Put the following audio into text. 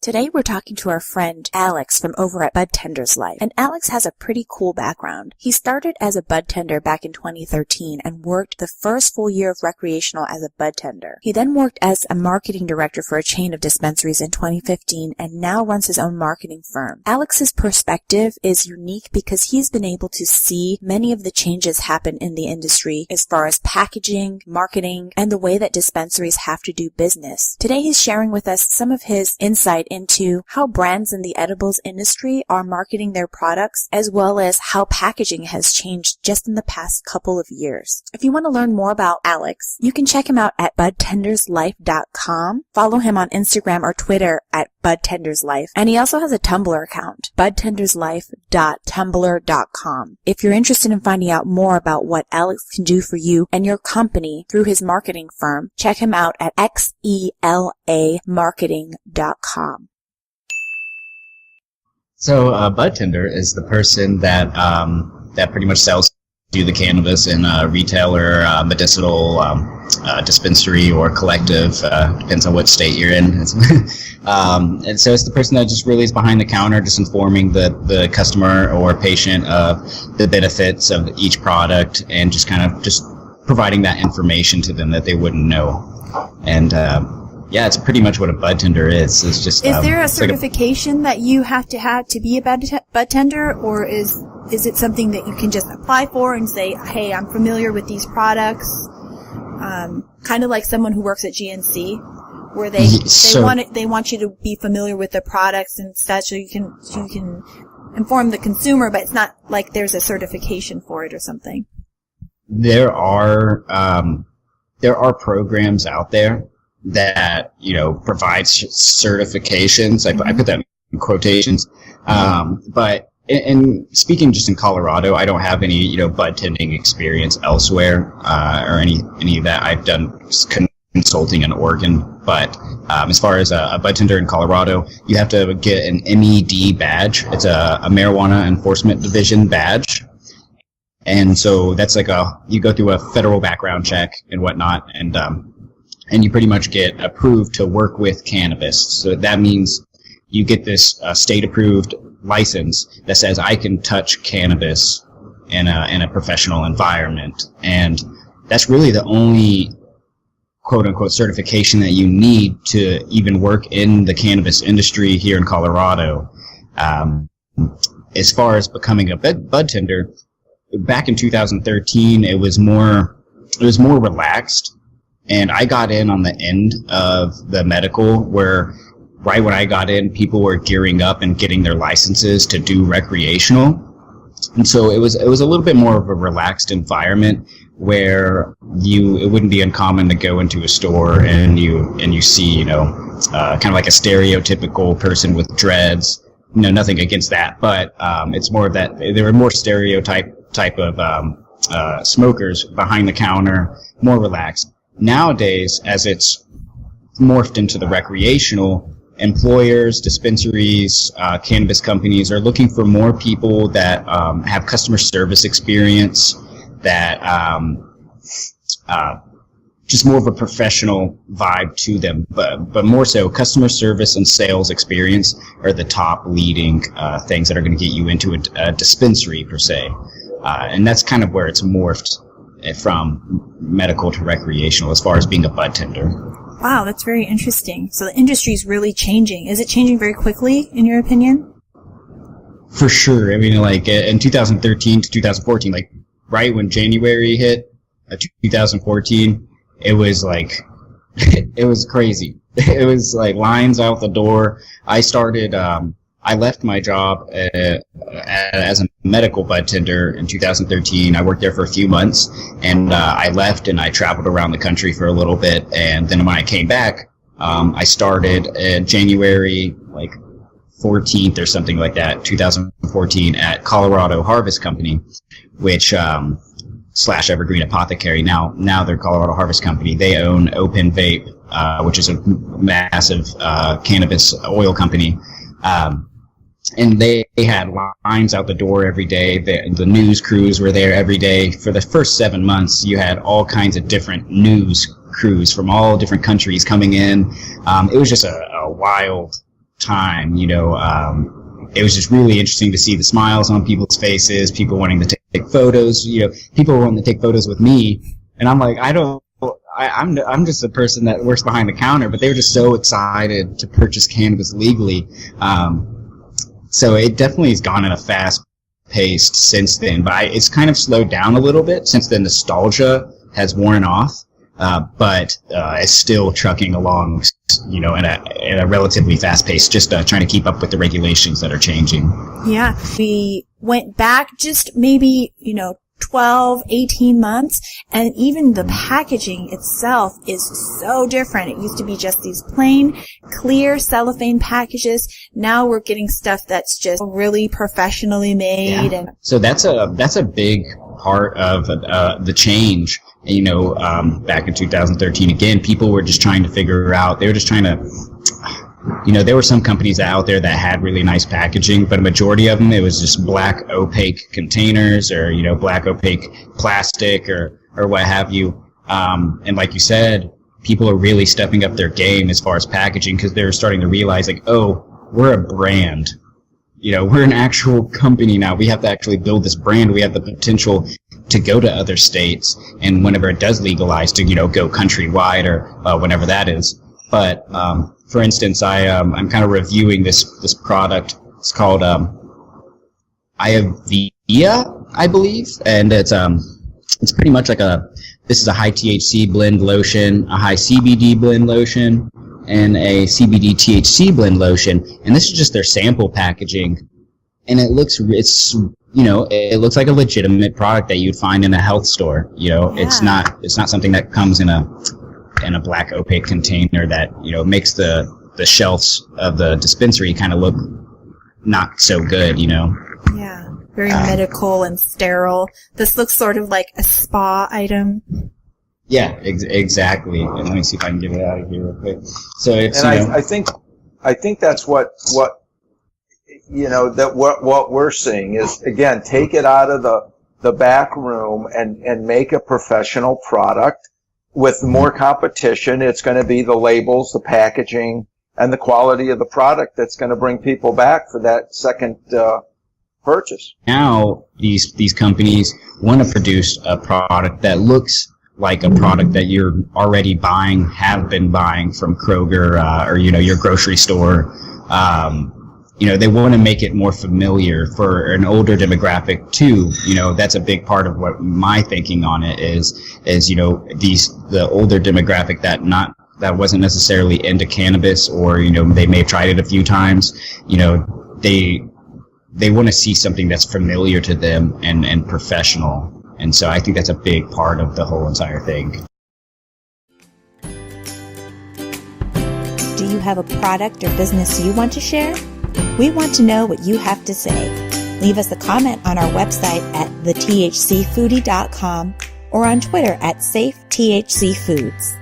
Today we're talking to our friend Alex from over at Budtenders Life, and Alex has a pretty cool background. He started as a budtender back in 2013 and worked the first full year of recreational as a budtender. He then worked as a marketing director for a chain of dispensaries in 2015 and now runs his own marketing firm. Alex's perspective is unique because he's been able to see many of the changes happen in the industry as far as packaging, marketing, and the way that dispensaries have to do business. Today he's sharing with us some of his insight into how brands in the edibles industry are marketing their products, as well as how packaging has changed just in the past couple of years. If you want to learn more about Alex, you can check him out at budtenderslife.com. Follow him on Instagram or Twitter at budtenderslife. And he also has a Tumblr account, budtenderslife.tumblr.com. If you're interested in finding out more about what Alex can do for you and your company through his marketing firm, check him out at xelamarketing.com. So a budtender is the person that that pretty much sells you the cannabis in a retail or medicinal dispensary or collective, depends on what state you're in. And so it's the person that just really is behind the counter, just informing the customer or patient of the benefits of each product and just kind of just providing that information to them that they wouldn't know. And yeah, it's pretty much what a budtender is. It's just is there a certification that you have to be a budtender, or is it something that you can just apply for and say, hey, I'm familiar with these products? Kind of like someone who works at GNC, where they want you to be familiar with the products and such, so you can inform the consumer, but it's not like there's a certification for it or something. There are programs out there that, provides certifications. I put that in quotations. But in speaking just in Colorado, I don't have any, bud tending experience elsewhere, or any of that. I've done consulting in Oregon. But as far as a bud tender in Colorado, you have to get an MED badge. It's a Marijuana Enforcement Division badge. And so that's like you go through a federal background check and whatnot, and you pretty much get approved to work with cannabis. So that means you get this state-approved license that says I can touch cannabis in a professional environment. And that's really the only quote-unquote certification that you need to even work in the cannabis industry here in Colorado. As far as becoming a bud tender, back in 2013, it was more relaxed. And I got in on the end of the medical, where right when I got in, people were gearing up and getting their licenses to do recreational. And so it was a little bit more of a relaxed environment where it wouldn't be uncommon to go into a store and you see, kind of like a stereotypical person with dreads. Nothing against that, but it's more of that. There were more type of smokers behind the counter, more relaxed. Nowadays, as it's morphed into the recreational, employers, dispensaries, cannabis companies are looking for more people that have customer service experience, that just more of a professional vibe to them, but more so customer service and sales experience are the top leading things that are going to get you into a dispensary per se. And that's kind of where it's morphed from medical to recreational as far as being a bud tender. Wow, that's very interesting. So the industry is really changing. Is it changing very quickly, in your opinion? For sure. I mean, like in 2013 to 2014, like right when January hit, 2014, it was like, it was crazy. It was like lines out the door. I left my job as a medical bud tender in 2013. I worked there for a few months, and I left and I traveled around the country for a little bit. And then when I came back, I started January 14th or something like that, 2014, at Colorado Harvest Company, which / Evergreen Apothecary. Now they're Colorado Harvest Company. They own Open Vape, which is a massive cannabis oil company. And they had lines out the door every day. The news crews were there every day. For the first 7 months, you had all kinds of different news crews from all different countries coming in. It was just a wild time. It was just really interesting to see the smiles on people's faces, people wanting to take photos, people wanting to take photos with me. And I'm like, I'm just a person that works behind the counter, but they were just so excited to purchase cannabis legally. So it definitely has gone at a fast pace since then, but it's kind of slowed down a little bit since the nostalgia has worn off. But it's still trucking along, at a relatively fast pace, just trying to keep up with the regulations that are changing. Yeah. We went back just maybe, 12, 18 months, and even the packaging itself is so different. It used to be just these plain, clear cellophane packages. Now we're getting stuff that's just really professionally made. Yeah. So that's a big part of the change. Back in 2013, again, people were just trying to figure out, they were just trying to, there were some companies out there that had really nice packaging, but a majority of them, it was just black opaque containers or, black opaque plastic or what have you. And like you said, people are really stepping up their game as far as packaging because they're starting to realize like, oh, we're a brand. We're an actual company now. We have to actually build this brand. We have the potential to go to other states, and whenever it does legalize, to go countrywide or whenever that is. But for instance, I'm kind of reviewing this product. It's called Iavia, I believe, and it's pretty much like this is a high THC blend lotion, a high CBD blend lotion, and a CBD THC blend lotion, and this is just their sample packaging, and it looks like a legitimate product that you'd find in a health store. It's not something that comes in a black opaque container that makes the shelves of the dispensary kind of look not so good. Yeah, very medical and sterile. This looks sort of like a spa item. Yeah, exactly. And let me see if I can get it out of here real quick. So it's. And I think that's what we're seeing is, again, take it out of the back room and make a professional product with more competition. It's going to be the labels, the packaging, and the quality of the product that's going to bring people back for that second purchase. Now these companies want to produce a product that looks like a product that you're already buying, have been buying from Kroger or your grocery store. They want to make it more familiar for an older demographic too. That's a big part of what my thinking on it is the older demographic that wasn't necessarily into cannabis, or they may have tried it a few times. They want to see something that's familiar to them and professional. And so I think that's a big part of the whole entire thing. Do you have a product or business you want to share? We want to know what you have to say. Leave us a comment on our website at thethcfoodie.com or on Twitter at SafeTHCFoods.